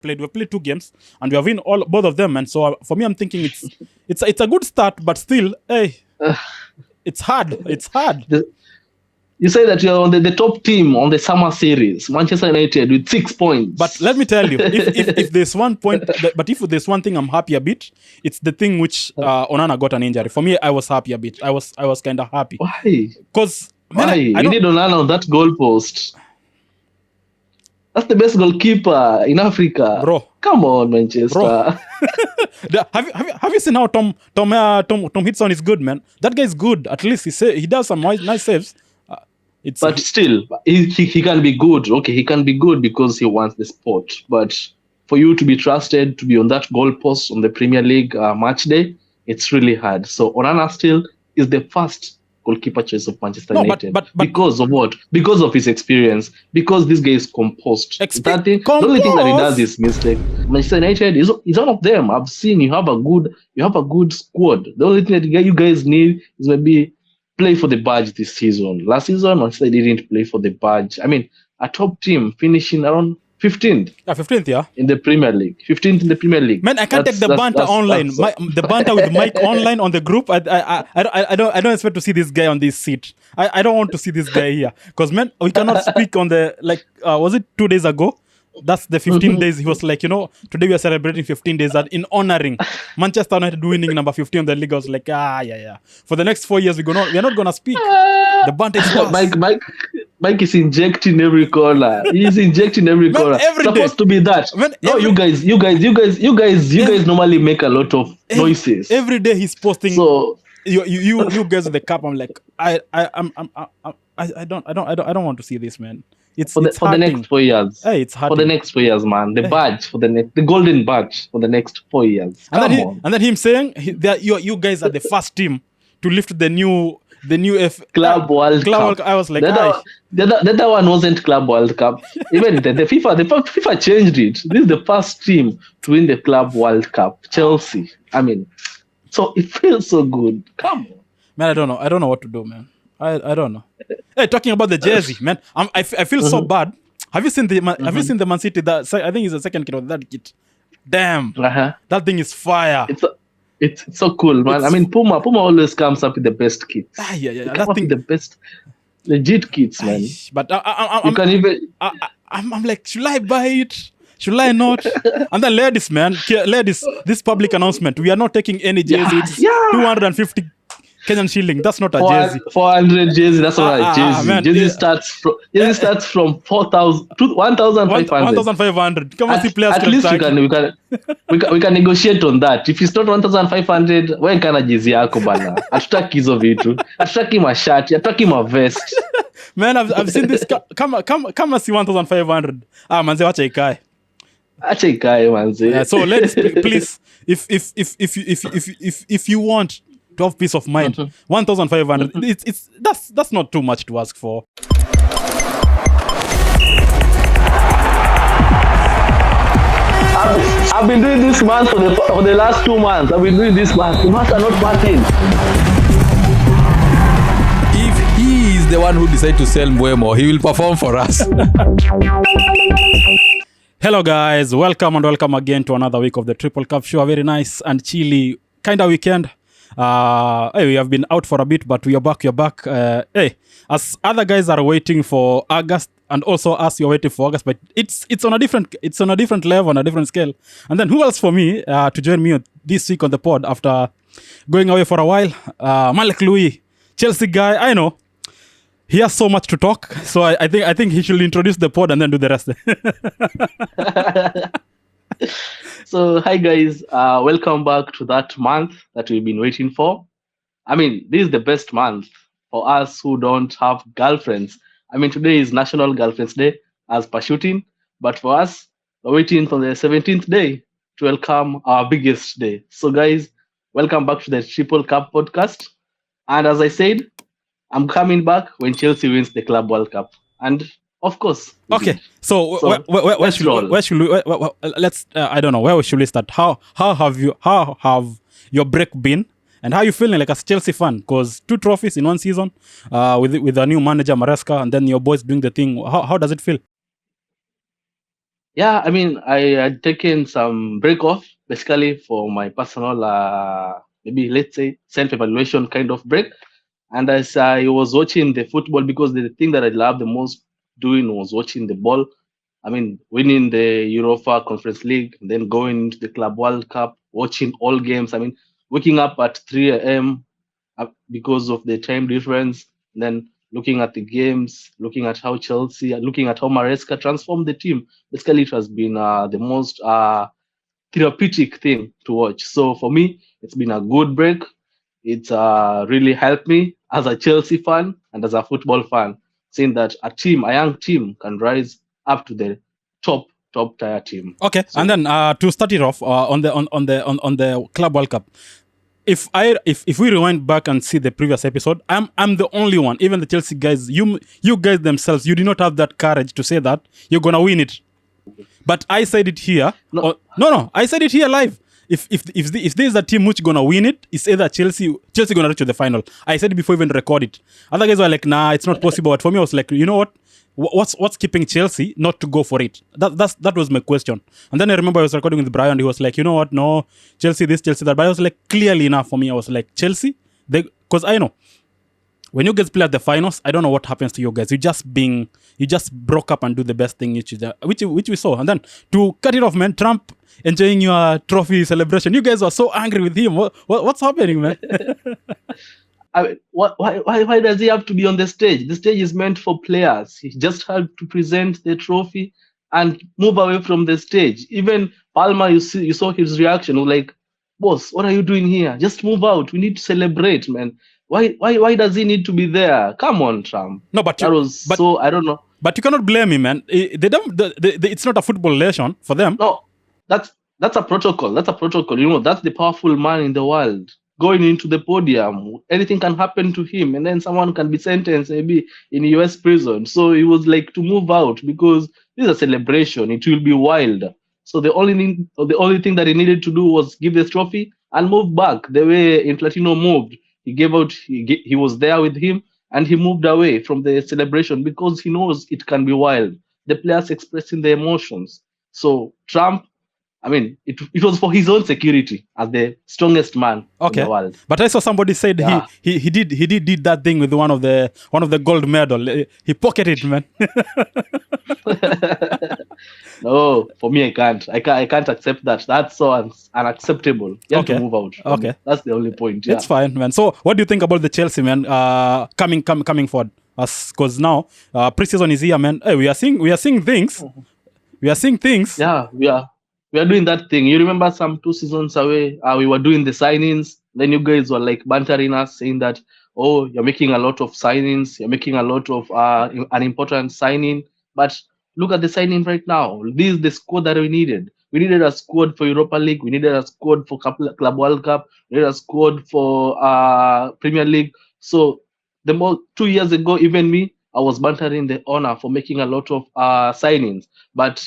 played 2 games, and we have won both of them. And so for me, I'm thinking it's a good start, but still, hey, it's hard. It's hard. You say that you're on the top team on the summer series, Manchester United, with 6 points. But let me tell you, if there's 1 point, but if there's one thing I'm happy a bit, it's the thing which Onana got an injury. For me, I was happy a bit. I was kind of happy. Why? Because why? You need Onana on that goalpost. That's the best goalkeeper in Africa, bro. Come on, Manchester. Bro. have you seen how Tom Hiddleston is good, man? That guy is good. At least he does some nice saves. But still, he can be good. Okay, he can be good because he wants the sport. But for you to be trusted to be on that goalpost on the Premier League match day, it's really hard. So Onana still is the first goalkeeper choice of Manchester United. But because of what? Because of his experience. Because this guy is composed. The only thing that he does is mistake. Manchester United is one of them. I've seen you have a good squad. The only thing that you guys need is maybe play for the badge this season. Last season, Manchester didn't play for the badge. I mean, a top team finishing around 15th. Yeah, 15th, yeah. In the Premier League. 15th in the Premier League. Man, I can't take the banter online. The banter with Mike online on the group. I don't expect to see this guy on this seat. I don't want to see this guy here. Because, man, we cannot speak on the, was it 2 days ago? That's the 15 days. He was like, today we are celebrating 15 days that in honoring Manchester United winning number 15 of the league. I was like, yeah. For the next 4 years, we're not going to speak. The banter is Mike is injecting every corner. He's injecting every corner. Supposed to be that. You guys normally make a lot of noises. Every day he's posting. So you guys with the cup. I'm like, I don't want to see this, man. For the next 4 years. Hey, it's hard. For the next 4 years, man. The badge the golden badge for the next 4 years. And then him saying that you guys are the first team to lift the new Club World Cup. I was like, the other one wasn't Club World Cup. Even the FIFA changed it. This is the first team to win the Club World Cup, Chelsea. I mean, so it feels so good. Come on, man. I don't know what to do, man. I don't know. Hey, talking about the jersey, man. I feel so bad. Have you seen the Man City? I think it's the second kit of that kit. Damn, that thing is fire. It's so cool, man. I mean, Puma always comes up with the best kits. Yeah. That thing, the best legit kits, man. But I'm like, should I buy it? Should I not? And then ladies, this public announcement. We are not taking any jerseys. 250 Kenyan shilling. That's not a jersey. 400 jersey. That's not a jersey. Man, jersey starts from 4,000 to 1,500. 1,500. Come on, see players. At least we can negotiate on that. If it's not 1,500, when kana jersey yako bana? Hatutaki hizo vitu. Hatutaki mashati. Hatutaki mavest. Man, I've seen this. Come see 1,500. Manze, wacha ikae. Acha ikae, manze. Yeah, so let's please, if you want to have peace of mind, 1,500. That's not too much to ask for. I've been doing this month for the last 2 months. I've been doing this month. The months are not working. If he is the one who decided to sell Mbeumo, he will perform for us. Hello guys, welcome again to another week of the Triple Cup Show. A very nice and chilly kind of weekend. We have been out for a bit, but we are back. As other guys are waiting for August, and also us, you're waiting for August, but it's on a different level, on a different scale. And then who else for me to join me this week on the pod after going away for a while? Dawuud Louis, Chelsea guy. I know he has so much to talk, so I think he should introduce the pod and then do the rest. So, hi guys, welcome back to that month that we've been waiting for. I mean, this is the best month for us who don't have girlfriends. I mean, today is National Girlfriends Day as per shooting, but for us, we're waiting for the 17th day to welcome our biggest day. So guys, welcome back to the Triple Cup podcast. And as I said, I'm coming back when Chelsea wins the Club World Cup. And of course. Okay. So where should we let's I don't know, where should we start? How have your break been? And how are you feeling like as a Chelsea fan? Because 2 trophies in 1 season, with a new manager Maresca, and then your boys doing the thing. How does it feel? Yeah, I mean, I had taken some break off basically for my personal, maybe let's say self-evaluation kind of break. And as I was watching the football, because the thing that I love the most doing was watching the ball. I mean, winning the Europa Conference League, then going into the Club World Cup, watching all games. I mean, waking up at 3 a.m. Because of the time difference, then looking at the games, looking at how Chelsea, looking at how Maresca transformed the team. Basically, it has been the most therapeutic thing to watch. So for me, it's been a good break. It's really helped me as a Chelsea fan and as a football fan, saying that a young team, can rise up to the top tier team. Okay, So and then to start it off on the Club World Cup. If we rewind back and see the previous episode, I'm the only one. Even the Chelsea guys, you guys themselves, you did not have that courage to say that you're gonna win it. But I said it here. No. No, I said it here live. If there's a team which gonna win it, it's either Chelsea gonna reach to the final. I said it before even record it. Other guys were like, nah, it's not possible. But for me, I was like, you know what? What's keeping Chelsea not to go for it? That was my question. And then I remember I was recording with Brian. He was like, you know what? No, Chelsea this, Chelsea that. But I was like, clearly enough for me. I was like, Chelsea, because I know when you guys play at the finals, I don't know what happens to you guys. You just broke up and do the best thing which we saw. And then to cut it off, man, Trump enjoying your trophy celebration. You guys were so angry with him. What's happening, man? I mean, why does he have to be on the stage? The stage is meant for players. He just had to present the trophy and move away from the stage. Even Palmer, you saw his reaction. He was like, "Boss, what are you doing here? Just move out. We need to celebrate, man. Why does he need to be there? Come on, Trump." No, but I don't know. But you cannot blame him, man. They don't. It's not a football nation for them. No, that's a protocol. That's a protocol. You know, that's the powerful man in the world going into the podium. Anything can happen to him, and then someone can be sentenced maybe in U.S. prison. So he was like to move out because this is a celebration. It will be wild. So the only thing that he needed to do was give the trophy and move back the way Inflatino moved. He gave out. He was there with him, and he moved away from the celebration because he knows it can be wild. The players expressing their emotions. So Trump, I mean, it was for his own security as the strongest man in the world. But I saw somebody said he did that thing with one of the gold medal. He pocketed, man. No, for me, I can't accept that. That's so unacceptable. You have to move out. Okay, that's the only point. Yeah. It's fine, man. So, what do you think about the Chelsea, man? Coming forward, because now preseason is here, man. Hey, we are seeing things. We are seeing things. Yeah, we are doing that thing. You remember some 2 seasons away, we were doing the signings. Then you guys were like bantering us, saying that, oh, you're making a lot of signings, you're making a lot of an important signing. But look at the signing right now. This is the squad that we needed. We needed a squad for Europa League. We needed a squad for Club World Cup. We needed a squad for Premier League. So 2 years ago, even me, I was bantering the owner for making a lot of signings. But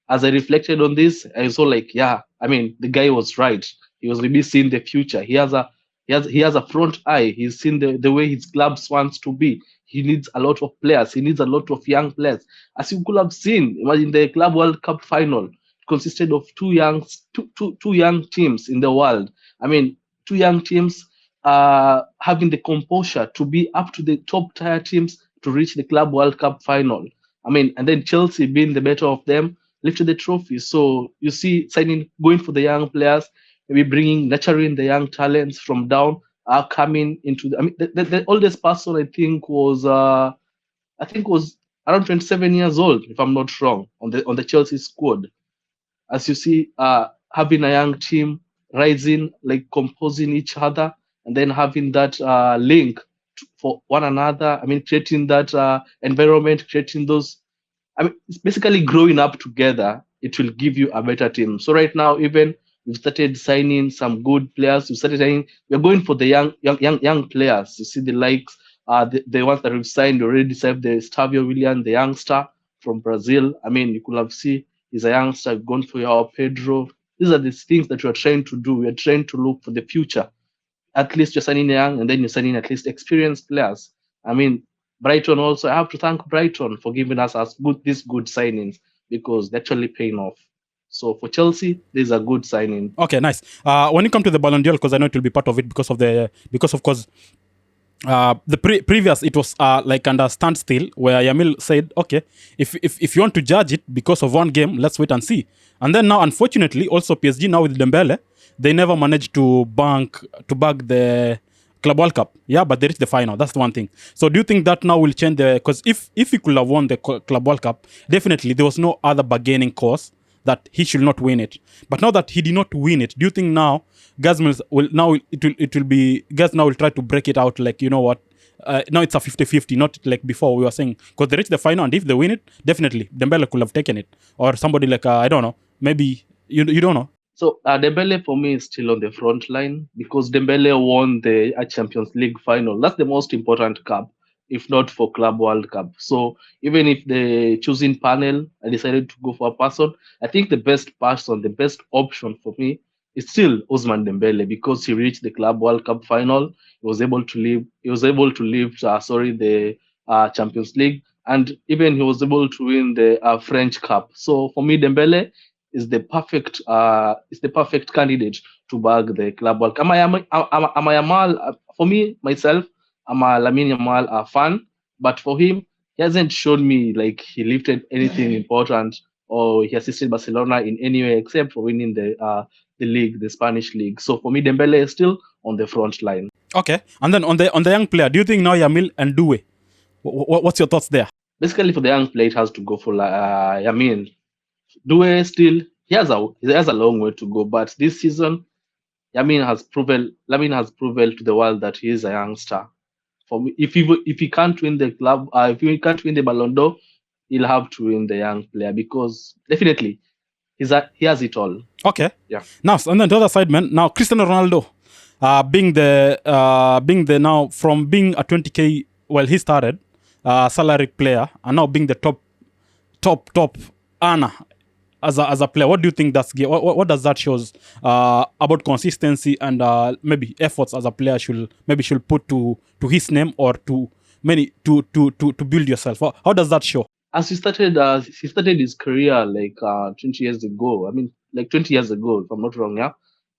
as I reflected on this, I saw like, yeah, I mean, the guy was right. He was maybe seeing the future. He has a front eye. He's seen the way his clubs wants to be. He needs a lot of players. He needs a lot of young players. As you could have seen, in the Club World Cup final, it consisted of two young teams in the world. I mean, two young teams having the composure to be up to the top tier teams to reach the Club World Cup final. I mean, and then Chelsea being the better of them, lifted the trophy. So you see, going for the young players, maybe nurturing the young talents from down, coming into the. I mean, the oldest person I think was around 27 years old, if I'm not wrong, on the Chelsea squad. As you see, having a young team rising, like composing each other, and then having that link for one another. I mean, creating that environment, creating those. I mean, it's basically growing up together. It will give you a better team. So right now, even we've started signing some good players. We're going for the young players. You see the likes, the ones that we've signed already. Saved the Stavio Willian, the youngster from Brazil. I mean, you could have seen he's a youngster. Gone for your Pedro. These are the things that we're trying to do. We're trying to look for the future. At least you're signing young, and then you're signing at least experienced players. I mean, Brighton also, I have to thank Brighton for giving us these good signings. because they're actually paying off. So for Chelsea, this is a good signing. Okay, nice. When you come to the Ballon d'Or, because I know it will be part of it because of course the previous it was like under standstill where Yamil said, okay, if you want to judge it because of one game, let's wait and see. And then now, unfortunately, also PSG now with Dembele, they never managed to bag the Club World Cup. Yeah, but they reached the final. That's the one thing. So do you think that now will change because if he could have won the Club World Cup, definitely there was no other bargaining cause that he should not win it. But now that he did not win it, do you think now guys will now it will be guys now will try to break it out, like, you know what, now it's a 50-50, not like before we were saying, because they reach the final and if they win it, definitely Dembele could have taken it, or somebody like I don't know, maybe you don't know. So Dembele for me is still on the front line because Dembele won the Champions League final. That's the most important cup, if not for Club World Cup. So even if the choosing panel I decided to go for a person, I think the best person, the best option for me is still Ousmane Dembele because he reached the Club World Cup final. He was able to live. He was able to live. The Champions League, and even he was able to win the French Cup. So for me, Dembele is the perfect candidate to bag the Club World Cup. Am I Yamal? For me myself, I'm a Lamine Yamal fan, but for him, he hasn't shown me like he lifted anything important or he assisted Barcelona in any way except for winning the league, the Spanish league. So for me, Dembele is still on the front line. Okay, and then on the young player, do you think now Yamil and Due? What's your thoughts there? Basically, for the young player, it has to go for Yamin. Due still he has a long way to go, but this season, Lamine has proven to the world that he is a youngster. For me, if he can't win the club, if he can't win the Ballon d'Or, he'll have to win the young player because definitely he has it all. Okay. Yeah. Now, and then the other side, man. Now, Cristiano Ronaldo, being the now from being a 20k, well, he started salary player, and now being the top earner as a player. What do you think what does that shows about consistency and maybe efforts as a player should put to his name or to to build yourself? How does that show? As he started his career like 20 years ago. I mean, like 20 years ago, if I'm not wrong. Yeah.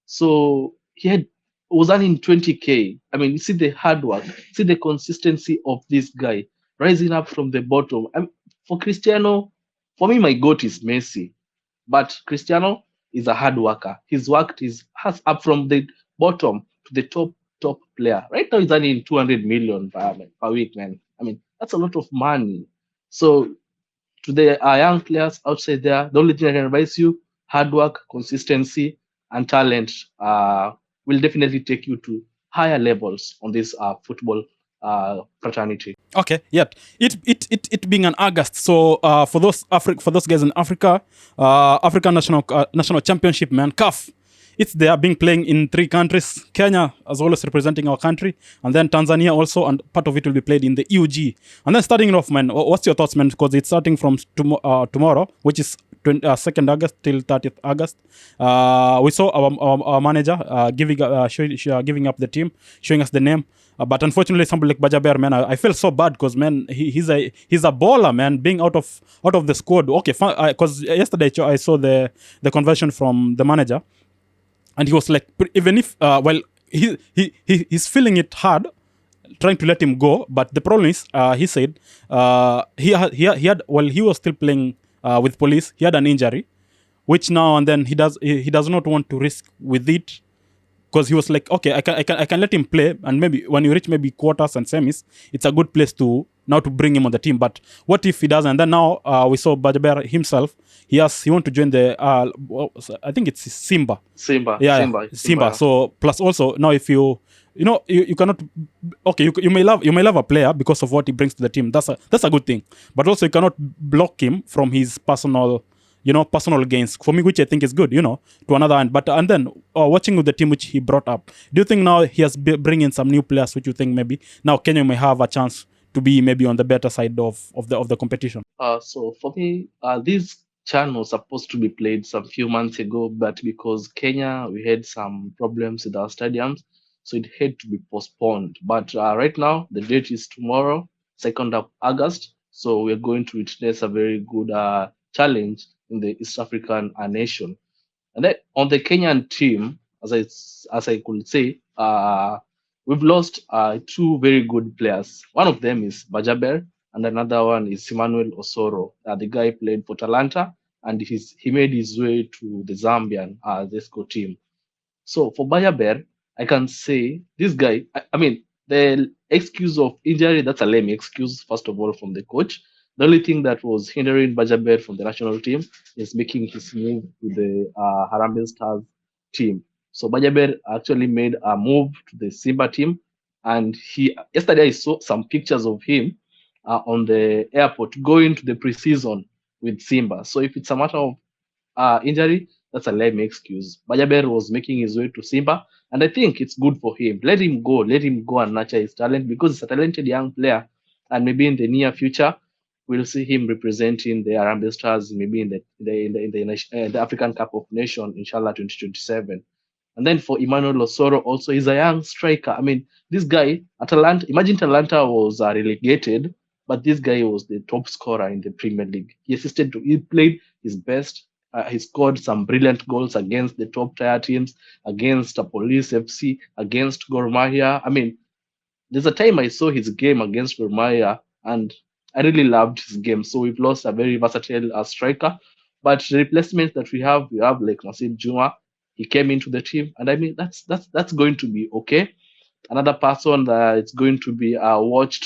So he was earning 20k. I mean, you see the hard work, see the consistency of this guy rising up from the bottom. For Cristiano, for me, my goat is Messi, but Cristiano is a hard worker. He's worked his has up from the bottom to the top player. Right now, he's earning 200 million per week, man. I mean, that's a lot of money. So to the young players outside there, the only thing I can advise you: hard work, consistency, and talent will definitely take you to higher levels on this football fraternity. Okay, yeah. It being an August, so for those guys in Africa, African national championship, man, CAF. It's there being playing in 3 countries. Kenya as well as representing our country, and then Tanzania also, and part of it will be played in the EUG. And then starting off, man, what's your thoughts, man? Because it's starting from tomorrow, which is 2nd August till 30th August. We saw our manager giving up the team, showing us the name. But unfortunately, somebody like Bajaber, man, I feel so bad because, man, he's a baller, man, being out of the squad. Okay, because yesterday I saw the conversion from the manager. And he was like, even if, he's feeling it hard, trying to let him go. But the problem is, he said, he was still playing with police. He had an injury, which now and then he does not want to risk with it. Because he was like, okay, I can let him play, and maybe when you reach maybe quarters and semis, it's a good place to bring him on the team. But what if he doesn't? And then now we saw Bajaber himself. He want to join the I think it's Simba. Yeah, Simba. So plus also now if you cannot, okay, you may love a player because of what he brings to the team. That's a good thing. But also you cannot block him from his personal gains, for me, which I think is good, to another end. But and then watching with the team which he brought up, do you think now he has bring in some new players which you think maybe now Kenya may have a chance to be maybe on the better side of the competition? So for me, this CHAN was supposed to be played some few months ago, but because Kenya, we had some problems with our stadiums, so it had to be postponed. But right now, the date is tomorrow, 2nd of August. So we're going to witness a very good challenge in the East African nation. And then on the Kenyan team, as I could say, we've lost two very good players. One of them is Bajaber, and another one is Emmanuel Osoro. The guy played for Talanta, and he made his way to the Zambian Zesco team. So for Bajaber, I can say this guy. I mean, the excuse of injury, that's a lame excuse. First of all, from the coach. The only thing that was hindering Bajaber from the national team is making his move to the Harambee Stars team. So Bajaber actually made a move to the Simba team, and he yesterday I saw some pictures of him on the airport going to the preseason with Simba. So if it's a matter of injury, that's a lame excuse. Bajaber was making his way to Simba, and I think it's good for him. Let him go. Let him go and nurture his talent because he's a talented young player, and maybe in the near future we'll see him representing the Harambee Stars, maybe in the African Cup of Nations, inshallah 2027. And then for Emmanuel Osoro, also he's a young striker. I mean, this guy Atalanta. Imagine Atalanta was relegated, but this guy was the top scorer in the Premier League. He played his best. He scored some brilliant goals against the top tier teams, against Police FC, against Gor Mahia. I mean, there's a time I saw his game against Gor Mahia, and I really loved his game. So we've lost a very versatile striker. But the replacements that we have like Nasib Juma. He came into the team, and I mean that's going to be okay. Another person that it's going to be watched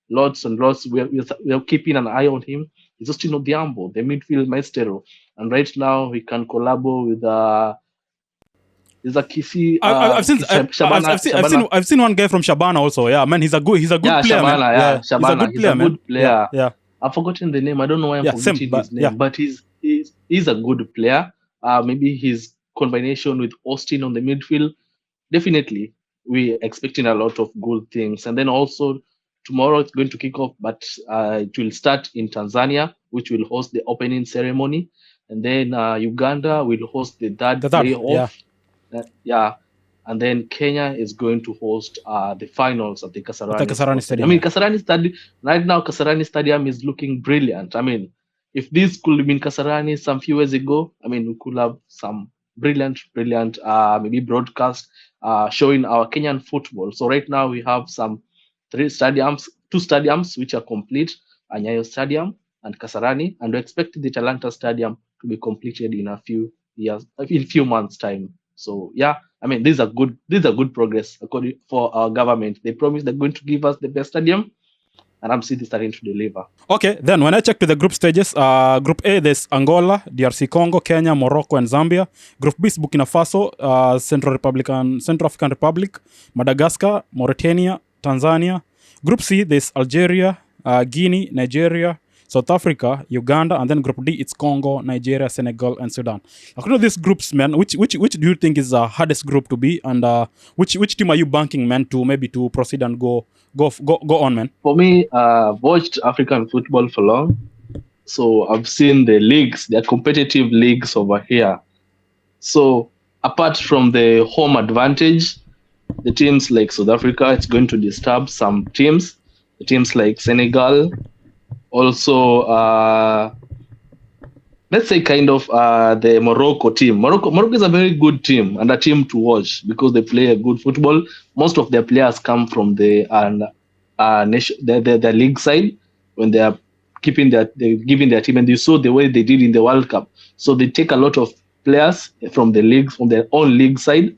lots and lots. We're keeping an eye on him. Is Austin Odhiambo, the midfield maestro, and right now we can collaborate with there's a Kisi. I've seen one guy from Shabana also. Yeah, man, he's a good player. Shabana, man. yeah, Shabana. He's a good player. Yeah. I've forgotten the name. I don't know why I'm forgetting his name, but he's a good player. Maybe his combination with Austin on the midfield, definitely we're expecting a lot of good things. And then also tomorrow it's going to kick off, but it will start in Tanzania, which will host the opening ceremony, and then Uganda will host the third playoff. And then Kenya is going to host the finals at the Kasarani Stadium. I mean, right now Kasarani Stadium is looking brilliant. I mean, if this could have been Kasarani some few years ago, I mean, we could have some brilliant maybe broadcast showing our Kenyan football. So right now we have two stadiums which are complete, Nyayo Stadium and Kasarani, and we expect the Talanta Stadium to be completed in a few months time. So yeah, I mean, these are good progress according for our government. They promise they're going to give us the best stadium, and I'm City starting to deliver. Okay, then when I check to the group stages, Group A, there's Angola, DRC Congo, Kenya, Morocco, and Zambia. Group B is Burkina Faso, Central African Republic, Madagascar, Mauritania, Tanzania. Group C, there's Algeria, Guinea, Nigeria, South Africa, Uganda, and then Group D, it's Congo, Nigeria, Senegal, and Sudan. According to these groups, man, which do you think is the hardest group to be, and which team are you banking, man, to maybe to proceed and go on, man? For me, I've watched African football for long, so I've seen the leagues, the competitive leagues over here. So apart from the home advantage, the teams like South Africa, it's going to disturb some teams. The teams like Senegal, also let's say kind of the Morocco team. Morocco is a very good team and a team to watch because they play a good football. Most of their players come from the league side when they are giving their team, and you saw the way they did in the World Cup. So they take a lot of players from the leagues, from their own league side,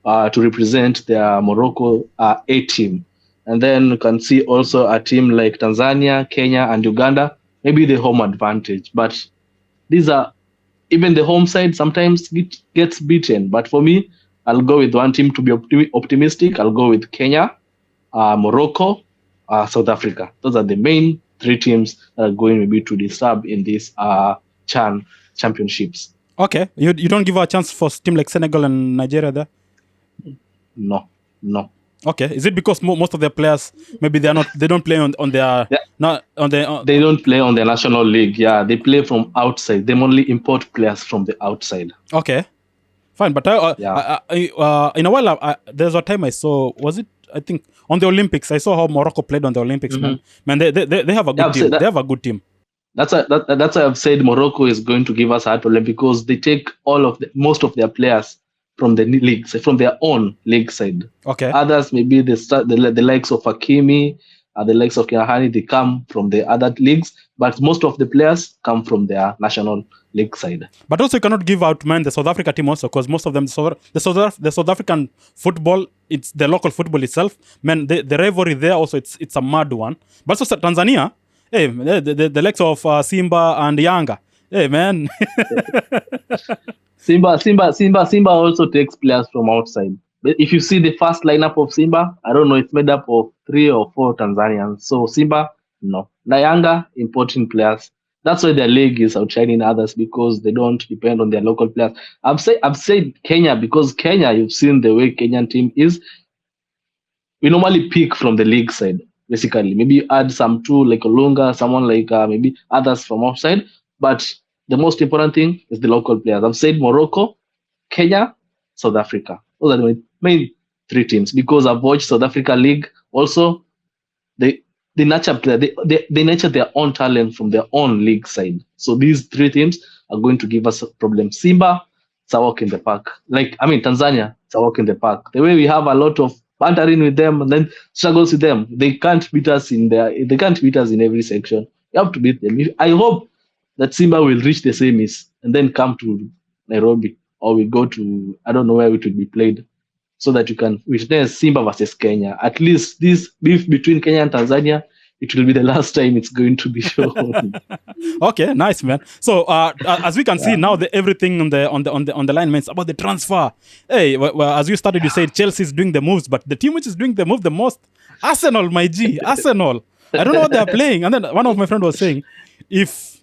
to represent their Morocco A team. And then you can see also a team like Tanzania, Kenya, and Uganda, maybe the home advantage. But these are, even the home side sometimes gets beaten. But for me, I'll go with one team to be optimistic. I'll go with Kenya, Morocco, South Africa. Those are the main three teams that are going maybe to disturb in these CHAN championships. Okay. You don't give a chance for a team like Senegal and Nigeria there? No. Okay, is it because most of their players maybe they don't play on their they don't play on the national league? Yeah, they play from outside. They only import players from the outside. Okay, fine. But in a while, there's a time I saw, was it? I think on the Olympics, I saw how Morocco played on the Olympics. Mm-hmm. Man, they have a good team. They have a good team. That's why I've said Morocco is going to give us a hard problem because they take most of their players from the leagues, from their own league side. Okay. Others, maybe the likes of Hakimi, the likes of Kinahani, they come from the other leagues, but most of the players come from their national league side. But also, you cannot give out, man, the South Africa team also, because most of them, the South African football, it's the local football itself. Man, the rivalry there also, it's a mad one. But also Tanzania, hey, the likes of Simba and Yanga, hey, man. Simba also takes players from outside. But if you see the first lineup of Simba, I don't know, it's made up of 3 or 4 Tanzanians. So Simba, no. Yanga, importing players. That's why their league is outshining others because they don't depend on their local players. I've said Kenya because Kenya, you've seen the way Kenyan team is. We normally pick from the league side, basically. Maybe you add some two like Olunga, someone like maybe others from outside. But the most important thing is the local players. I've said Morocco, Kenya, South Africa. Those are the main 3 teams because I've watched South Africa League. Also, they nurture they nurture their own talent from their own league side. So these 3 teams are going to give us a problem. Simba, it's a walk in the park. Tanzania, it's a walk in the park. The way we have a lot of bantering with them and then struggles with them, they can't beat us in every section. You have to beat them. I hope that Simba will reach the semis and then come to Nairobi, or we go to, I don't know where it will be played, so that you can witness Simba versus Kenya. At least this beef between Kenya and Tanzania, it will be the last time it's going to be shown. Okay, nice, man. So as we can see now, everything on the line means about the transfer. Hey, well, as you started, you said Chelsea is doing the moves, but the team which is doing the move the most, Arsenal, my G, Arsenal. I don't know what they're playing. And then one of my friends was saying, if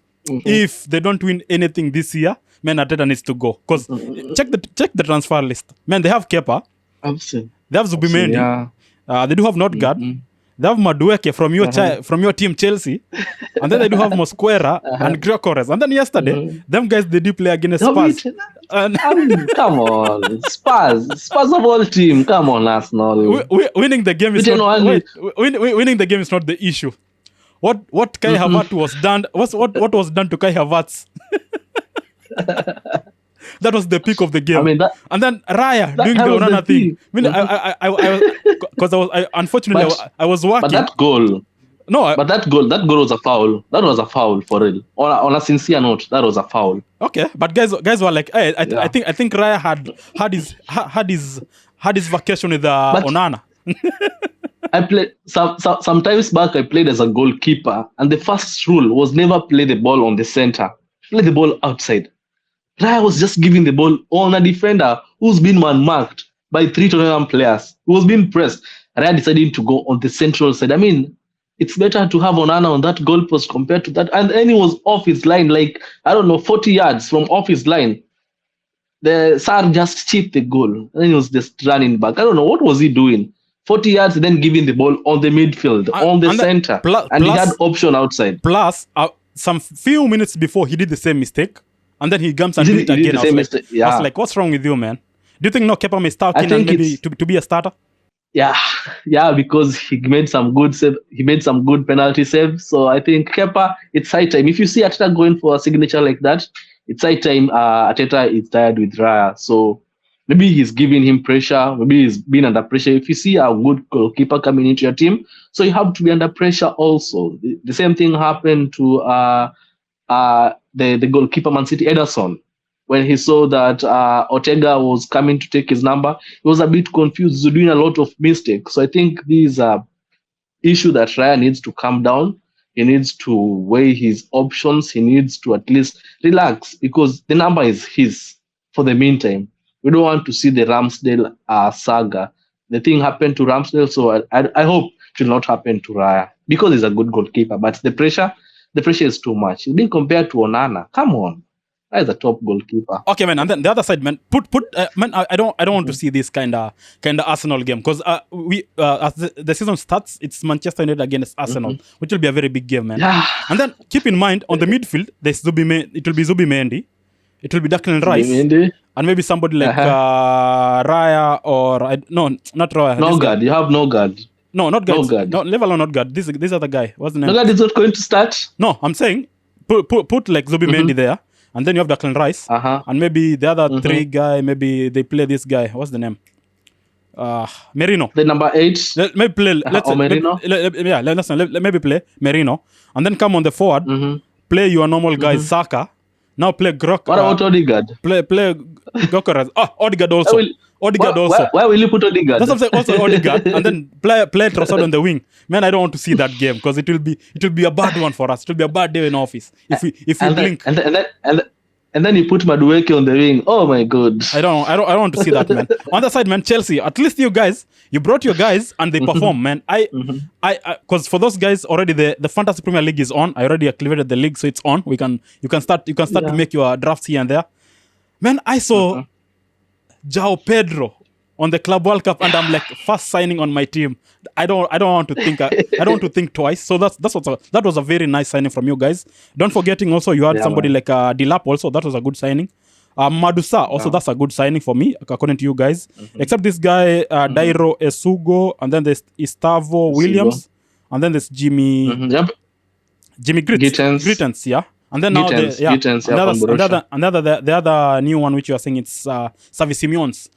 they don't win anything this year, man, Arteta needs to go. Because check the transfer list. Man, they have Kepa. They have Zubimendi. Yeah. They do have Notgard. They have Madueke from your team Chelsea, and then they do have Mosquera and Gokeres. And then yesterday, them guys they did play against Spurs. Come on, Spurs of all team. Come on, Arsenal. Winning the game is winning the game is not the issue. What Kai Havertz was done? What was done to Kai Havertz? That was the peak of the game. And then Raya doing the Onana thing. Unfortunately, I was working. But that goal. No, but that goal was a foul. That was a foul for real. On a sincere note, that was a foul. Okay, but guys were like, hey, I think Raya had his vacation with Onana. I played some times back. I played as a goalkeeper, and the first rule was never play the ball on the center. Play the ball outside. Raya was just giving the ball on a defender who's been man-marked by 3 Tottenham players, who was being pressed. Raya decided to go on the central side. It's better to have Onana on that goalpost compared to that. And then he was off his line, 40 yards from off his line. The Sar just chipped the goal. And then he was just running back. I don't know, what was he doing? 40 yards, then giving the ball on the midfield, on the center. He had option outside. Plus, some few minutes before, he did the same mistake. And then he comes and did it again. I was like, what's wrong with you, man? Do you think Kepa may start in and maybe to be a starter? Yeah, because he made some good save. He made some good penalty saves. So I think Kepa, it's high time. If you see Arteta going for a signature like that, it's high time. Arteta is tired with Raya. So maybe he's giving him pressure. Maybe he's been under pressure. If you see a good goalkeeper coming into your team, so you have to be under pressure also. The same thing happened to the goalkeeper Man City, Ederson. When he saw that Ortega was coming to take his number, he was a bit confused. He was doing a lot of mistakes. So I think these are issue that Raya needs to calm down. He needs to weigh his options. He needs to at least relax because the number is his for the meantime. We don't want to see the Ramsdale saga. The thing happened to Ramsdale, so I hope it will not happen to Raya because he's a good goalkeeper. But the pressure is too much. He's being compared to Onana. Come on. That is a top goalkeeper. Okay, man. And then the other side, man. Man. I don't want to see this kind of Arsenal game because as the season starts, it's Manchester United against Arsenal, which will be a very big game, man. Yeah. And then keep in mind on the midfield, there's it will be Zubimendi, it will be Declan Rice, and maybe somebody like Raya or not Raya. Nogard. You have Nogard. No, not Nogard. No, level or Nogard. This other guy. What's the name? Nogard is not going to start. No, I'm saying put like Zubimendi there, and then you have Declan Rice, and maybe the other three guy. Maybe they play this guy. What's the name? Merino. The number 8. Maybe play. Let's say, Merino. Maybe play Merino, and then come on the forward. Play your normal guys, Saka. Now play Grok. What about Odegaard? Play Gokeres. Odegaard also. Why will you put Odegaard? That's what I'm saying. Also Odegaard, and then play Trossard on the wing. Man, I don't want to see that game because it will be a bad one for us. It will be a bad day in office if we blink. And then you put Madueke on the wing. Oh my God! I don't want to see that, man. On the side, man, Chelsea. At least you brought your guys and they perform, man. Because for those guys already the Fantasy Premier League is on. I already activated the league, so it's on. You can start to make your drafts here and there. Man, I saw João Pedro on the Club World Cup, and I'm like first signing on my team. I don't want to think. I don't want to think twice. So that was a very nice signing from you guys. Don't forgetting also you had somebody like Dilap also. That was a good signing. Madusa also that's a good signing for me according to you guys. Except this guy Dairo Esugo, and then there's Istavo Williams, and then there's Jimmy Gittens, yeah. And then now the other new one which you are saying it's Xavi Simons.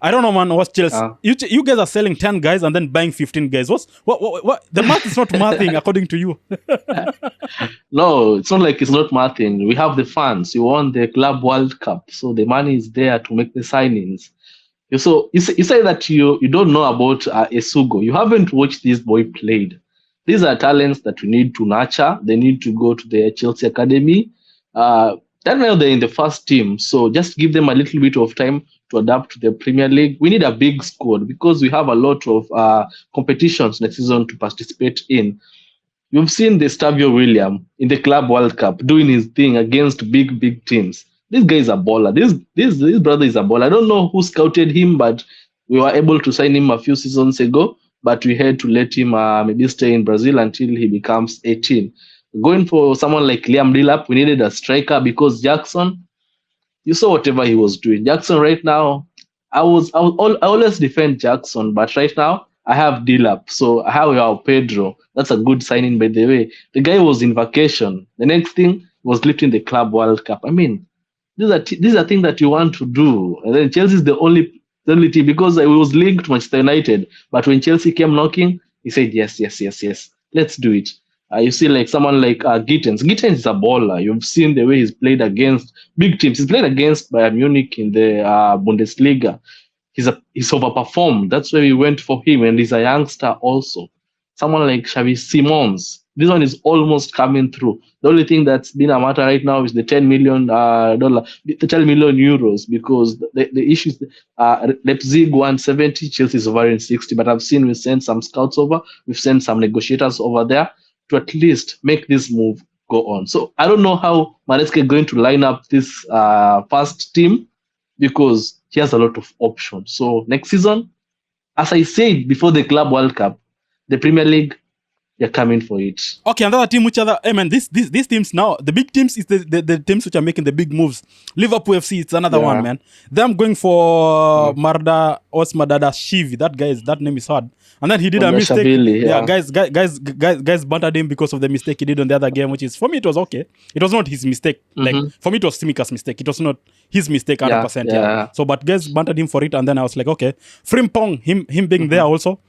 I don't know, man. What's Chelsea? You guys are selling 10 guys and then buying 15 guys. What? The math is not mathing according to you. No, it's not like it's not mathing. We have the fans. You won the Club World Cup, so the money is there to make the signings. So you say that you don't know about Esugo. You haven't watched this boy played. These are talents that we need to nurture. They need to go to the Chelsea Academy. Right now they're in the first team, so just give them a little bit of time to adapt to the Premier League. We need a big squad because we have a lot of competitions next season to participate in. You've seen the Stavio William in the Club World Cup doing his thing against big teams. This guy is a baller. This brother is a baller. I don't know who scouted him, but we were able to sign him a few seasons ago, but we had to let him maybe stay in Brazil until he becomes 18. Going for someone like Liam Delap, we needed a striker because Jackson, you saw whatever he was doing. Jackson right now, I always defend Jackson, but right now I have Delap. So I have Pedro. That's a good signing, by the way. The guy was in vacation. The next thing was lifting the Club World Cup. I mean, these are things that you want to do. And then Chelsea is the only team because I was linked to Manchester United. But when Chelsea came knocking, he said, yes, let's do it. You see like someone like Gittens. Gittens is a baller. You've seen the way he's played against big teams. He's played against Bayern Munich in the Bundesliga. He's overperformed. That's why we went for him, and he's a youngster also. Someone like Xavi Simons. This one is almost coming through. The only thing that's been a matter right now is the $10 million, the 10 million euros, because the issue is Leipzig 170, Chelsea is over in 60. But I've seen we sent some scouts over, we've sent some negotiators over there to at least make this move go on. So I don't know how Maresca is going to line up this first team because he has a lot of options. So next season, as I said before the Club World Cup, the Premier League, they're coming for it. Okay, another team these teams now, the big teams is the teams which are making the big moves. Liverpool FC, it's another one, man. Them going for Marda Osmadada Shivi. That name is hard. And then he did a mistake. Guys bantered him because of the mistake he did on the other game, which is, for me, it was okay. It was not his mistake. Like, for me, it was Simika's mistake. It was not his mistake 100%. So, but guys bantered him for it, and then I was like, okay. Frimpong, him being there also.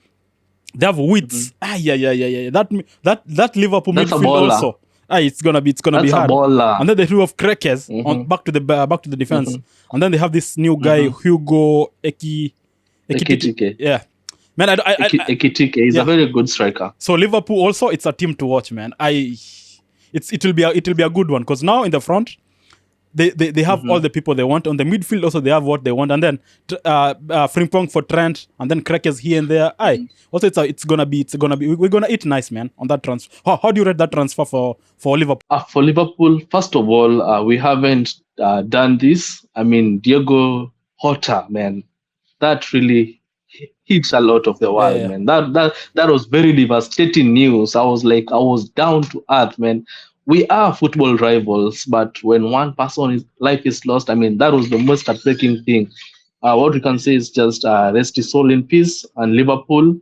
They have widths. That Liverpool midfield also. It's gonna be hard. And then they do have Gokeres on back to the defense. And then they have this new guy Hugo Ekitike. Yeah. Man, Ekitike is a very good striker. So Liverpool also, it's a team to watch, man. It will be a good one because now in the front they have all the people they want. On the midfield also they have what they want, and then Frimpong for Trent, and then Gokeres here and there. Also it's gonna be we're gonna eat nice, man, on that transfer. How do you rate that transfer for Liverpool? For Liverpool, first of all, we haven't done this. I mean, Diego Jota, man, that really hits a lot of the world, man. That was very devastating news. I was down to earth, man. We are football rivals, but when one person's life is lost, I mean, that was the most heartbreaking thing. What we can say is just rest his soul in peace, and Liverpool,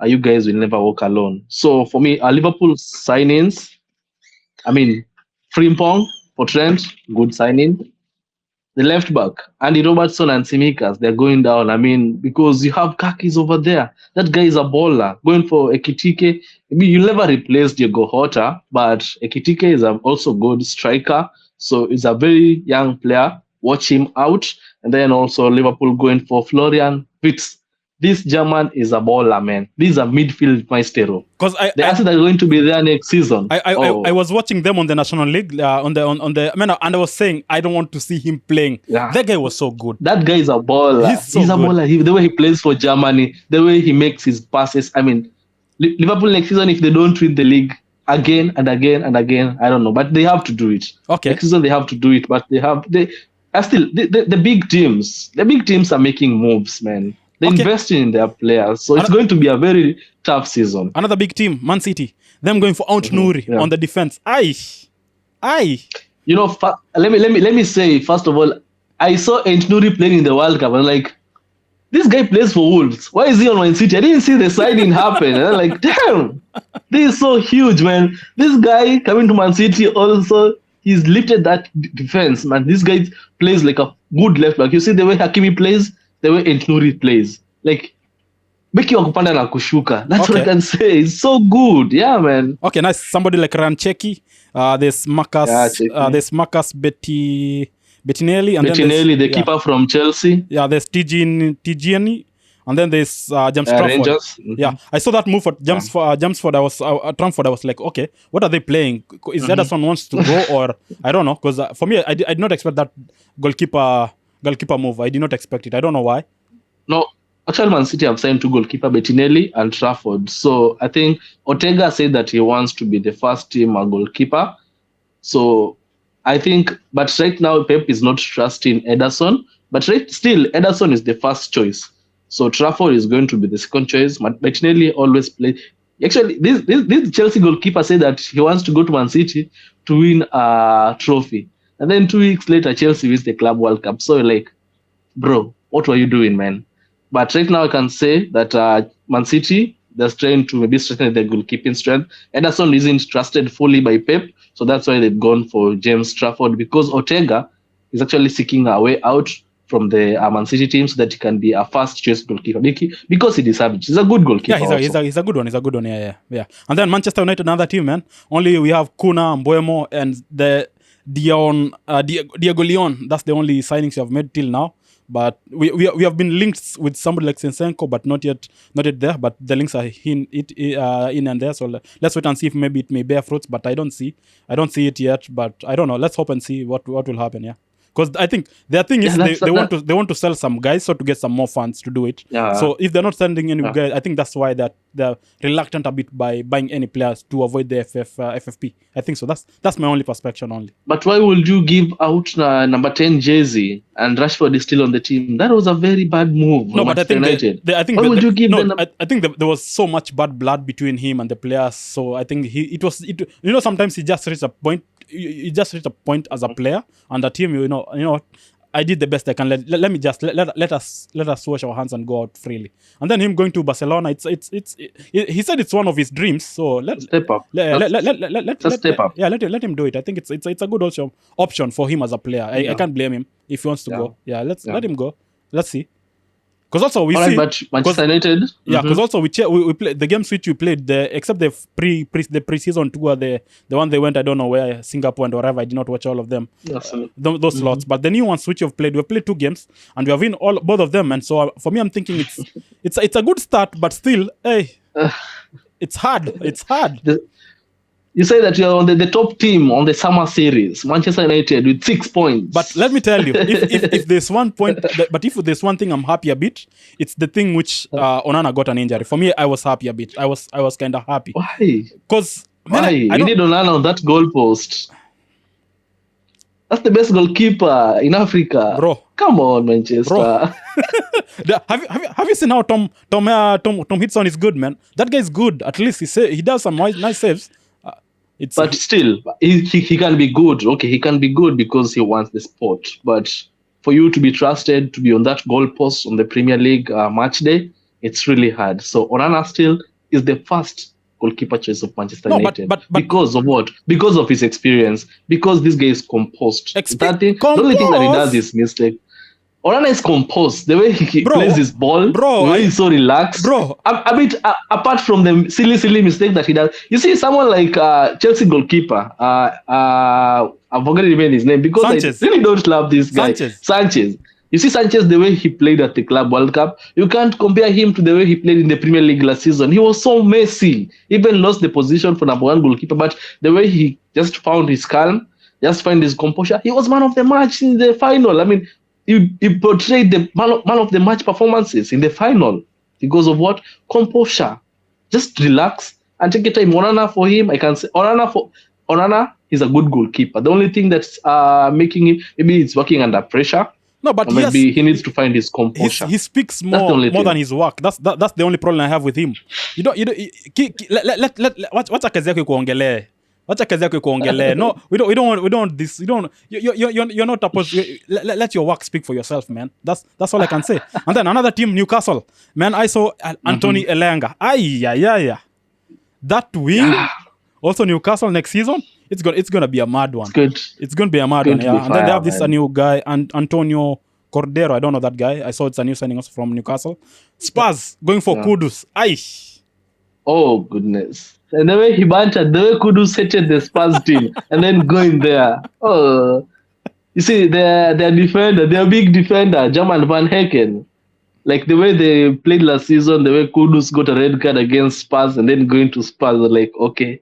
you guys will never walk alone. So for me, Liverpool signings, I mean, Frimpong for Trent, good signing. The left back, Andy Robertson and Simikas, they're going down. I mean, because you have Kakis over there. That guy is a baller. Going for Ekitike. Maybe you'll never replace Diego Jota, but Ekitike is also good striker. So he's a very young player. Watch him out. And then also Liverpool going for Florian Wirtz. This German is a baller, man. This is a midfield maestro. Because They said they're going to be there next season. I was watching them on the National League on the and I was saying I don't want to see him playing. Yeah. That guy was so good. That guy is a baller. He's a good. baller. The way he plays for Germany, the way he makes his passes. I mean, Liverpool next season, if they don't win the league again and again and again, I don't know, but they have to do it. Okay. Next season they have to do it, but they are still the big teams. The big teams are making moves, man. They're investing in their players, so it's going to be a very tough season. Another big team, Man City. Them going for Aunt Nouri on the defense. Aye. You know, let me say first of all, I saw Aunt Nouri playing in the World Cup. I'm like, this guy plays for Wolves. Why is he on Man City? I didn't see the signing happen. And I'm like, damn, this is so huge, man. This guy coming to Man City also, he's lifted that defense, man. This guy plays like a good left back. You see the way Hakimi plays, the way Aunt Nouri plays. Like, beki wa kupanda na kushuka. That's what I can say. It's so good. Yeah, man. Okay, nice. Somebody like Rancheki. There's Marcus. There's Marcus Bettinelli. And Bettinelli, the keeper from Chelsea. Yeah, there's Tigiani. And then there's James Trafford. Rangers. Yeah, I saw that move for Tramford. I was like, okay, what are they playing? Is Ederson wants to go or I don't know? Because for me, I did not expect that goalkeeper move. I did not expect it. I don't know why. No, actually, Man City have signed 2 goalkeeper, Bettinelli and Trafford. So I think Ortega said that he wants to be the first team goalkeeper. So I think, but right now Pep is not trusting Ederson. But still, Ederson is the first choice. So Trafford is going to be the second choice. Bettinelli always plays. Actually, this Chelsea goalkeeper said that he wants to go to Man City to win a trophy. And then 2 weeks later, Chelsea wins the Club World Cup. So like, bro, what were you doing, man? But right now I can say that Man City, they're trying to maybe strengthen their goalkeeping strength. Ederson isn't trusted fully by Pep. So that's why they've gone for James Trafford, because Ortega is actually seeking a way out from the Man City team so that he can be a first choice goalkeeper because he deserves it. He's a good goalkeeper. Yeah, he's a good one. He's a good one. Yeah. And then Manchester United, another team, man. Only we have Kuna, Mbeumo, and the Diego Leon. That's the only signings you have made till now. But we have been linked with somebody like Zinchenko, but not yet there. But the links are in and there. So let's wait and see if maybe it may bear fruits. But I don't see it yet. But I don't know. Let's hope and see what will happen. Yeah. Because I think their thing is they want to sell some guys so to get some more funds to do it. Yeah. So if they're not sending any guys, I think that's why they're reluctant a bit by buying any players to avoid the FFP. I think so. That's my only perspective only. But why would you give out number 10 jersey and Rashford is still on the team? That was a very bad move. No, but I think why would you give them? I think there was so much bad blood between him and the players. So I think sometimes he just reached a point. You just reach a point as a player and the team, you know, I did the best I can. Let us wash our hands and go out freely. And then him going to Barcelona, he said it's one of his dreams. So step up. Let's step up. Yeah, let him do it. I think it's a good option for him as a player. I can't blame him if he wants to go. Yeah, let him go. Let's see. Because also we see, but Manchester United. Yeah, because also we play the games which we played, except the pre-season tour, the one they went, I don't know where, Singapore and wherever. I did not watch all of them, those slots. But the new ones which we've played 2 games and we have win both of them. And so for me, I'm thinking it's a good start, but still, it's hard. It's hard. You say that you're on the top team on the summer series, Manchester United, with 6 points. But let me tell you, if there's one point, but if there's one thing I'm happy a bit, it's the thing which Onana got an injury. For me, I was happy a bit. I was kind of happy. Why? Because we need Onana on that goalpost. That's the best goalkeeper in Africa, bro. Come on, Manchester. Bro. have you seen how Tom Hiddleston is good, man? That guy is good. At least he does some nice saves. But still, he can be good. Okay, he can be good because he wants the sport. But for you to be trusted to be on that goalpost on the Premier League match day, it's really hard. So Onana still is the first goalkeeper choice of Manchester No, United. but- Because of what? Because of his experience. Because this guy is composed. The only thing that he does is mistake. Onana is composed. The way he plays his ball, the way he's so relaxed. Bro. A bit apart from the silly mistake that he does. You see, someone like Chelsea goalkeeper, I've forgotten his name because Sanchez. I really don't love this guy. Sanchez. You see Sanchez, the way he played at the Club World Cup, you can't compare him to the way he played in the Premier League last season. He was so messy. Even lost the position for number one goalkeeper, but the way he just found his calm, just find his composure, he was man of the match in the final. I mean, he portrayed the man of the match performances in the final because of what? Composure. Just relax and take your time. Onana for him, I can say Onana is a good goalkeeper. The only thing that's making him, maybe it's working under pressure. No, but maybe he needs to find his composure. He speaks more than his work. That's the only problem I have with him. What's kazi yako kuongelea? What's kazi yako kuongelea? No, we don't this. You're not supposed to let your work speak for yourself, man. That's all I can say. And then another team, Newcastle. Man, I saw Anthony Elanga. Ay. That wing, also Newcastle next season. It's gonna be a mad one. It's gonna be a mad one, yeah. And then they have this new guy, Antonio Cordero. I don't know that guy. I saw it's a new signing also from Newcastle. Spurs going for Kudus. Ay. Oh goodness. And the way he bantered, the way Kudus hated the Spurs team and then going there. Oh, you see, their defender, their big defender, German Van Hecken. Like the way they played last season, the way Kudus got a red card against Spurs and then going to Spurs, like, okay,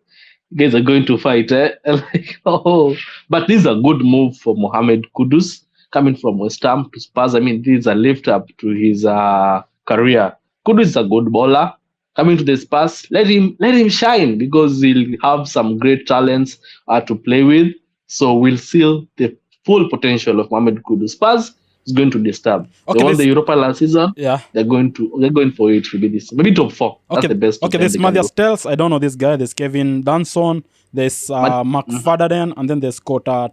you guys are going to fight, eh? Like, oh, but this is a good move for Mohamed Kudus coming from West Ham to Spurs. I mean, this is a lift up to his career. Kudus is a good bowler coming to the Spurs. Let him shine because he'll have some great talents to play with. So we'll see the full potential of Mohamed Kudus. Spurs is going to disturb. Okay, they won the Europa last season. Yeah, they're going for it to be this, maybe top 4. That's the best. Okay, there's Matthias Tels. I don't know this guy. There's Kevin Danson. There's Mark Fadaden, and then there's Kota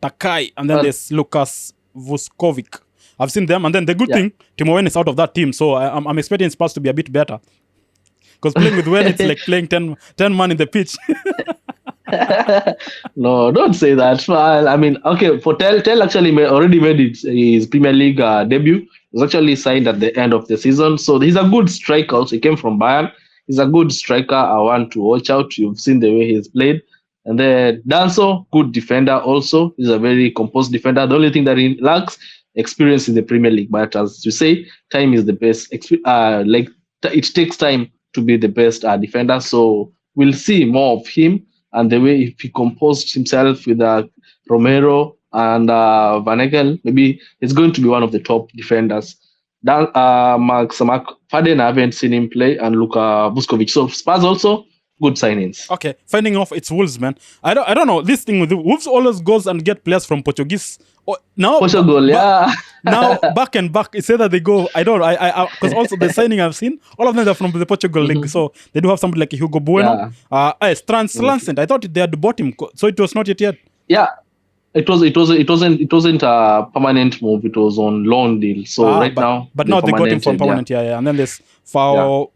Takai, and then there's Lukas Vuskovic. I've seen them, and then the good thing, Timo Werner is out of that team, so I'm expecting Spurs to be a bit better. Because playing with Werner, it's like playing 10 man in the pitch. No, don't say that. I mean, okay, for Tel actually already made his Premier League debut. He was actually signed at the end of the season. So he's a good striker. Also, he came from Bayern. He's a good striker. I want to watch out. You've seen the way he's played. And then Danso, good defender also. He's a very composed defender. The only thing that he lacks, experience in the Premier League. But as you say, time is the best. It takes time to be the best defender. So we'll see more of him. And the way if he composed himself with Romero and Van Egel, maybe he's going to be one of the top defenders. Mark Faden, I haven't seen him play, and Luka Vuskovic. So Spurs also good signings. Okay, finding off it's Wolves, man. I don't know this thing with the Wolves always goes and get players from Portuguese. Now Portugal, now back and back, it's either they go. I don't. I because also the signing I've seen, all of them are from the Portugal league. So they do have somebody like Hugo Bueno. Lancent. I thought they had bought him, so it was not yet. Yeah, it wasn't a permanent move. It was on loan deal. So now, but now they got him from permanent. Yeah. And then there's Ferpolez.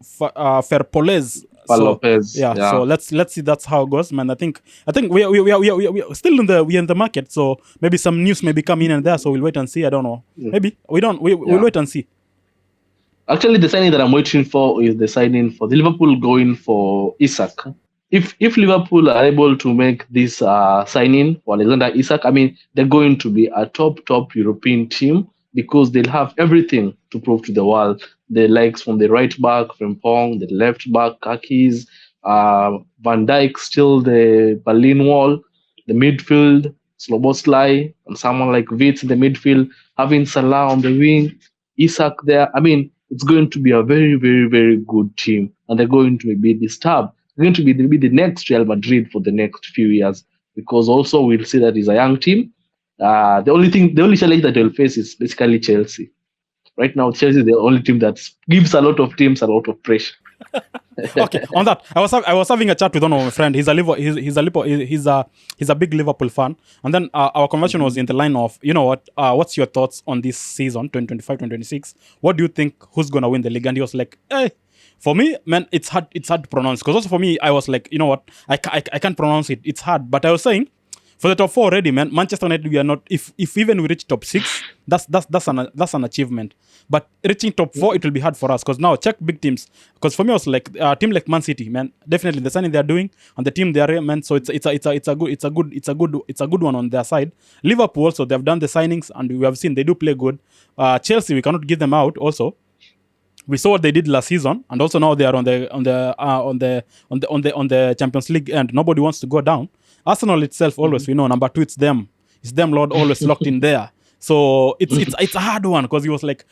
Lopez. So let's see that's how it goes, man. I think we are still in the market, so maybe some news may be coming in and there, so we'll wait and see. I don't know. Maybe we'll wait and see. Actually, the signing that I'm waiting for is the signing for the Liverpool going for Isak. If Liverpool are able to make this signing for Alexander Isak, I mean, they're going to be a top European team because they'll have everything to prove to the world. The likes from the right back, Frimpong, the left back, Kakis, Van Dijk, still the Berlin Wall, the midfield, Szoboszlai, and someone like Vitz in the midfield, having Salah on the wing, Isak there. I mean, it's going to be a very, very, very good team, and they're going to be disturbed. They're going to be the next Real Madrid for the next few years, because also we'll see that it's a young team. The only challenge that they'll face is basically Chelsea. Right now, Chelsea is the only team that gives a lot of teams a lot of pressure. Okay, on that, I was having a chat with one of my friend. He's a big Liverpool fan, and then our conversation was in the line of, you know what? What's your thoughts on this season, 2025-2026? What do you think? Who's gonna win the league? And he was like, hey, For me, man, it's hard to pronounce. Because also for me, I was like, you know what, I can't pronounce it. It's hard. But I was saying, for the top 4 already, man, Manchester United, we are not. If even we reach top 6, that's an achievement. But reaching top 4, it will be hard for us. Because now check big teams. Because for me, I was like a team like Man City, man. Definitely the signing they are doing and the team they are, man. So it's a good one on their side. Liverpool also, they have done the signings and we have seen they do play good. Chelsea, we cannot give them out also. We saw what they did last season, and also now they are on the Champions League end. Nobody wants to go down. Arsenal itself, always we know number 2. It's them, Lord, always locked in there. So it's a hard one because he was like,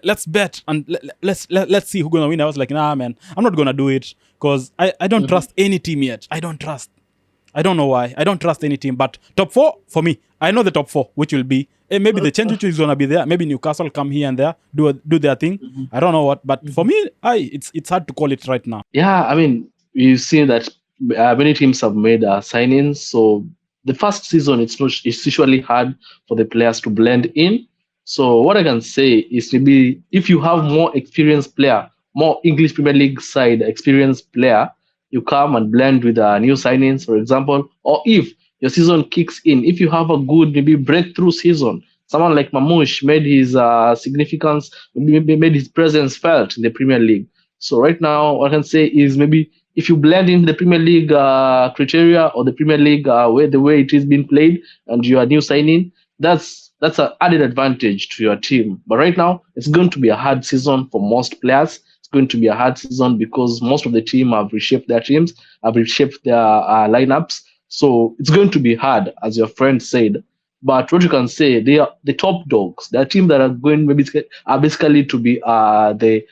let's bet and let's see who's gonna win. I was like, nah, man, I'm not gonna do it because I don't trust any team yet. I don't know why. I don't trust any team. But top 4 for me, I know the top 4, which will be maybe the change which is gonna be there. Maybe Newcastle come here and there, do their thing. I don't know what, but for me, it's hard to call it right now. Yeah, I mean, we've seen that many teams have made signings. So the first season, it's usually hard for the players to blend in. So what I can say is maybe if you have more experienced player, more English Premier League side experienced player, you come and blend with new signings, for example, or if your season kicks in, if you have a good maybe breakthrough season, someone like Mamouche made his significance, maybe made his presence felt in the Premier League. So right now, what I can say is maybe if you blend in the Premier League criteria or the Premier League the way it is being played, and you are new signing, that's an added advantage to your team. But right now, it's going to be a hard season for most players. It's going to be a hard season because most of the team have reshaped their teams, have reshaped their lineups. So it's going to be hard, as your friend said. But what you can say, they are the top dogs. They are teams that are basically to be the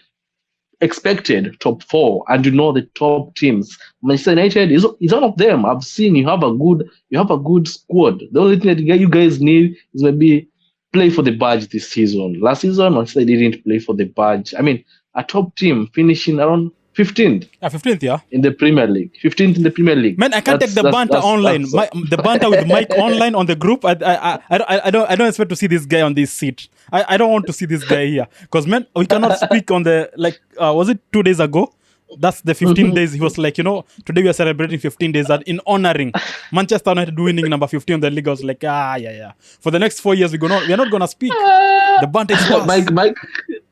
expected top 4, and the top teams. Manchester United is one of them. I've seen you have a good squad. The only thing that you guys need is maybe play for the badge this season. Last season, Manchester didn't play for the badge. I mean, a top team finishing around 15th. 15th, yeah. In the Premier League. 15th in the Premier League. Man, I can't take the banter online. The banter with Mike online on the group. I don't expect to see this guy on this seat. I don't want to see this guy here. Because, man, we cannot speak on the, was it 2 days ago? That's the 15 days. He was like, today we are celebrating 15 days that in honoring Manchester United winning number 15 of the league. I was like, yeah. For the next 4 years, we're not going to speak. The banter is fast.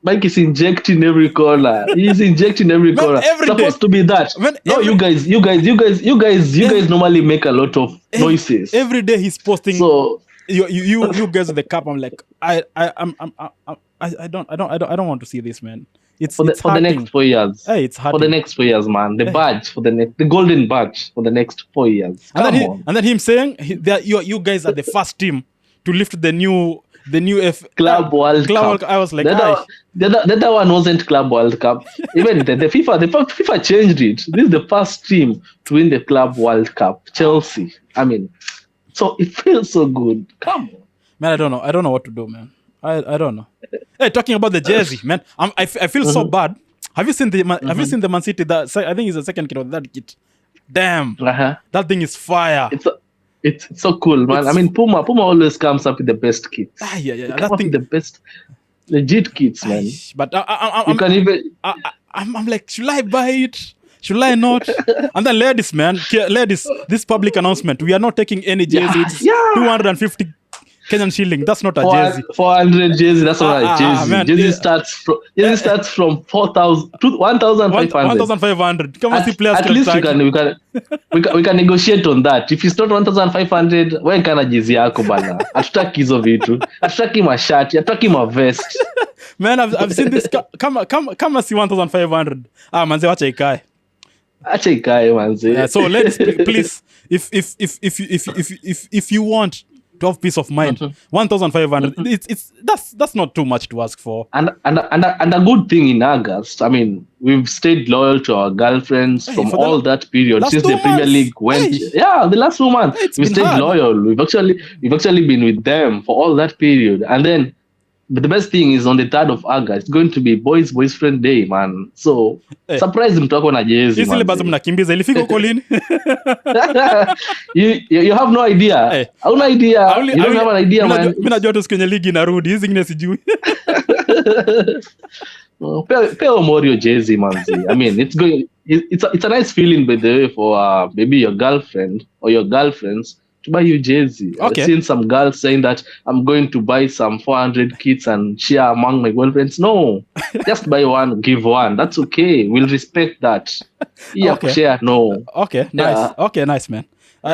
Mike is injecting every corner. He's injecting every corner. Supposed to be that. You guys normally make a lot of noises. Every day he's posting. So you guys with the cup. I'm like, I don't want to see this, man. It's for the next 4 years. Hey, it's hard for the next 4 years, man. The badge for the golden badge for the next 4 years. And then him saying you guys are the first team to lift the new Club World Cup. I was like, the other one wasn't Club World Cup. Even the FIFA changed it. This is the first team to win the Club World Cup, Chelsea. I mean, so it feels so good. Come on, man. I don't know what to do, man. I don't know. Hey, talking about the jersey, man. I feel so bad. Have you seen the Man City? I think it's the second kit of that kit. Damn, that thing is fire. It's so cool, man. I mean, Puma always comes up with the best kits. Yeah. That thing, the best legit kits, man. But I'm like, should I buy it? Should I not? And then ladies, this public announcement. We are not taking any jerseys. 250 Kenyan shilling. That's not a jersey. 400 jersey. That's not a jersey. Man, jersey starts from 4,000 to 1,500. 1,500. Come on, see players. At least we can negotiate on that. If it's not 1,500, when kana jersey yako bana? Hatutaki hizo vitu. Hatutaki mashati. Hatutaki mavest. Man, I've seen this. Come see 1,500. Manze, wacha ikae. Acha ikae, manze. So ladies, please, if you want to have peace of mind, 1,500. That's not too much to ask for. And a good thing in August. I mean, we've stayed loyal to our girlfriends from all that period since the Premier League went. The last 2 months we stayed loyal. We've actually been with them for all that period. And then, but the best thing is on the 3rd of August, it's going to be boys friend day, man. So surprise mtu wako na jezi. Hizi basi mnakimbiza ilifika huko lini? You have no idea. Hauna idea. You don't have an idea, man. Mimi najua tu siku yenye ligi inarudi. Hizi zingine sijui. Pay Omorio jersey, manzi. I mean, it's a nice feeling, by the way, for maybe your girlfriend or your girlfriends to buy you jersey. I've Okay. seen some girls saying that I'm going to buy some 400 kits and share among my girlfriends. No, just buy one, give one. That's okay. We'll respect that. Yeah, Okay. share. No. Okay, nice. Yeah. Okay, nice, man.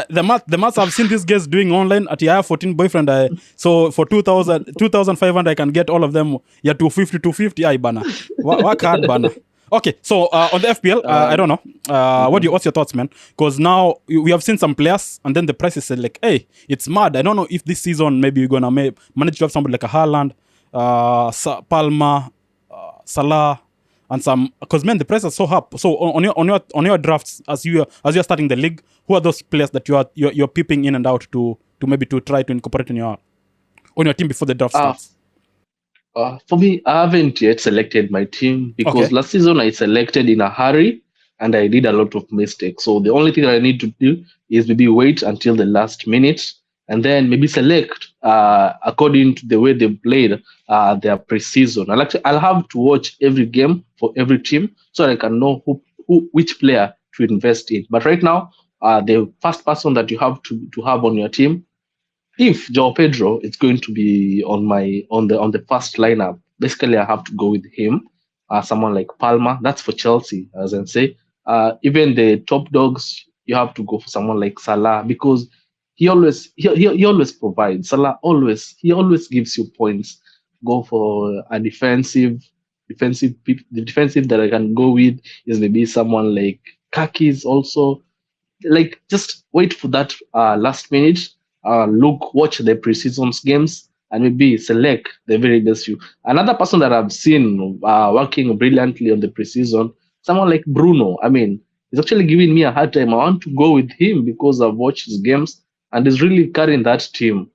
The maths I've seen these guys doing online at I have 14 boyfriend. So for 2,500 I can get all of them. Yeah, 250. Aye, bana. Work hard, bana. Okay, so on the FPL, I don't know. What's your thoughts, man? Because now we have seen some players, and then the price is like, hey, it's mad. I don't know if this season maybe we're gonna manage to have somebody like a Haaland, Palma, Salah, and some, because man, the prices are so up. So on your drafts, as you're starting the league, who are those players that you're peeping in and out to maybe to try to incorporate on your team before the draft starts? For me, I haven't yet selected my team because Okay. last season I selected in a hurry and I did a lot of mistakes. So the only thing I need to do is maybe wait until the last minute and then maybe select according to the way they played their preseason. I'll have to watch every game for every team so that I can know which player to invest in. But right now, the first person that you have to have on your team, if Joao Pedro is going to be on the first lineup, basically I have to go with him. Someone like Palma, that's for Chelsea, as I say. Even the top dogs, you have to go for someone like Salah because he always provides. Salah he always gives you points. Go for a the defensive that I can go with is maybe someone like Kakis also, like just wait for that last minute, watch the preseason games and maybe select the very best few. Another person that I've seen working brilliantly on the preseason, someone like Bruno. I mean, he's actually giving me a hard time. I want to go with him because I've watched his games and he's really carrying that team.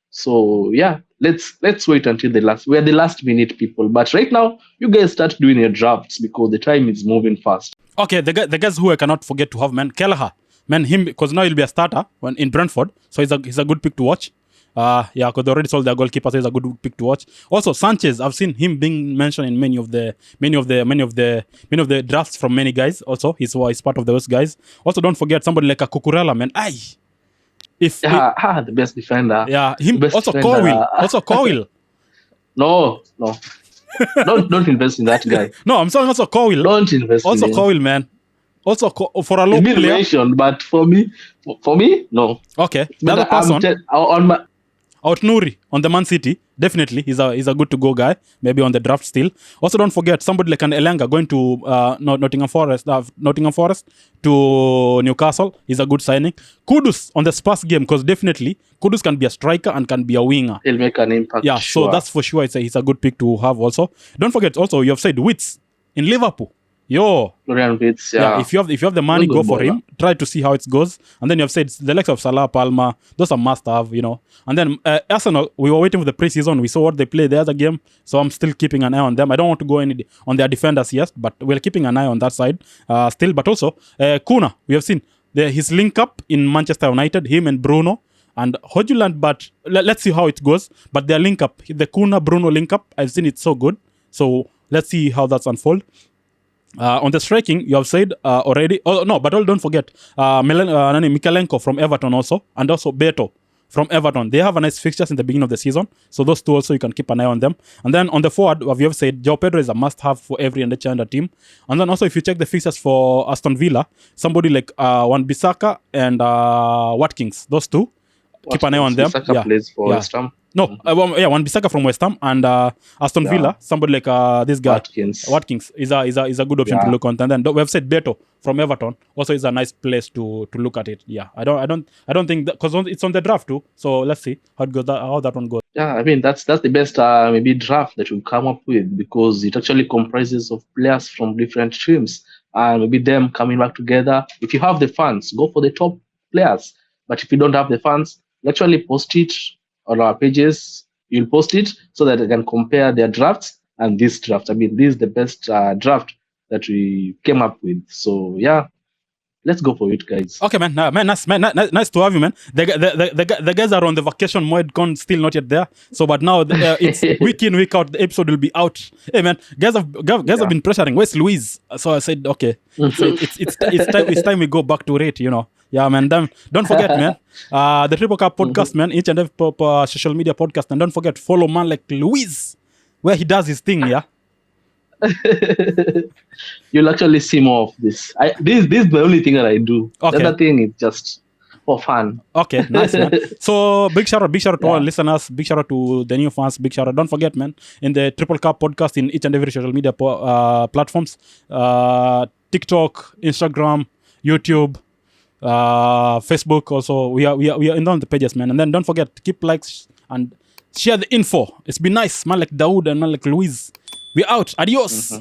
So yeah, let's wait until we're the last minute people. But right now, you guys start doing your drafts because the time is moving fast. Okay, the guys who I cannot forget to have, man, Kelleher. Man, him, because now he'll be a starter when in Brentford, so he's a good pick to watch. Yeah, because they already sold their goalkeeper, so he's a good pick to watch. Also, Sanchez, I've seen him being mentioned in many of the drafts from many guys. Also, he's part of those guys. Also, don't forget somebody like a Cucurella, man. The best defender. Yeah, him. Best Also, defender. Cowell. No. Don't invest in that guy. No, I'm saying also Cowell. Don't invest Also in him. Cowell, man. Also for a low It's been player. mentioned, but for me, no. Okay, the other person. On my Out Nouri on the Man City, definitely he's a good to go guy. Maybe on the draft still. Also, don't forget somebody like an Elanga going to Nottingham Forest to Newcastle. He's a good signing. Kudus on the Spurs game, because definitely Kudus can be a striker and can be a winger. He'll make an impact. Yeah, sure. So that's for sure. He's a good pick to have. Also, don't forget. Also, you have said Wits in Liverpool. Florian Wirtz, yeah. If you have the money, go for him. Try to see how it goes. And then you have said the likes of Salah, Palma, those are must-have, And then Arsenal, we were waiting for the preseason. We saw what they played the other game, so I'm still keeping an eye on them. I don't want to go on their defenders yet, but we're keeping an eye on that side still. But also, Kuna, we have seen his link-up in Manchester United, him and Bruno and Højlund, but let's see how it goes. But their link-up, the Kuna-Bruno link-up, I've seen it so good. So let's see how that's unfold. On the striking, you have said already. Oh no, but don't forget Mikalenko from Everton also, and also Beto from Everton. They have a nice fixtures in the beginning of the season, so those two also you can keep an eye on them. And then on the forward, we have said Joao Pedro is a must-have for every under team. And then also if you check the fixtures for Aston Villa, somebody like Wan-Bissaka and Watkins, those two, keep an eye on them. Bissaka plays for West Ham. No, Wan-Bissaka from West Ham and Aston Villa, somebody like this guy Watkins is a good option to look on. And then we have said Beto from Everton also is a nice place to look at it. Yeah, I don't think that, because it's on the draft too. So let's see how that one goes. Yeah, I mean that's the best maybe draft that you come up with, because it actually comprises of players from different teams and maybe them coming back together. If you have the funds, go for the top players. But if you don't have the funds, actually post it on our pages. You'll post it so that they can compare their drafts and this draft. I mean, this is the best draft that we came up with. So yeah, let's go for it, guys. Okay, man. Nice to have you, man. The guys are on the vacation mode, still not yet there. So, but now it's week in, week out. The episode will be out. Hey, man, guys have been pressuring. Where's Louis? So I said, okay, so it's time we go back to rate. Yeah, man. Don't forget, man. The Triple Cup podcast, man. Each and every social media podcast, and don't forget follow man like Louis, where he does his thing. Yeah. You'll actually see more of this. This is the only thing that I do. Okay. The other thing is just for fun. Okay, nice, man. So big shout out to all listeners. Big shout out to the new fans. Big shout out. Don't forget, man, in the Triple Cup podcast in each and every social media platforms, TikTok, Instagram, YouTube, Facebook. Also, we are in on the pages, man. And then don't forget to keep likes and share the info. It's been nice, man, like Dawuud and man like Louis. We're out. Adios.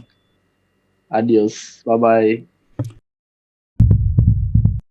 Adios. Bye-bye.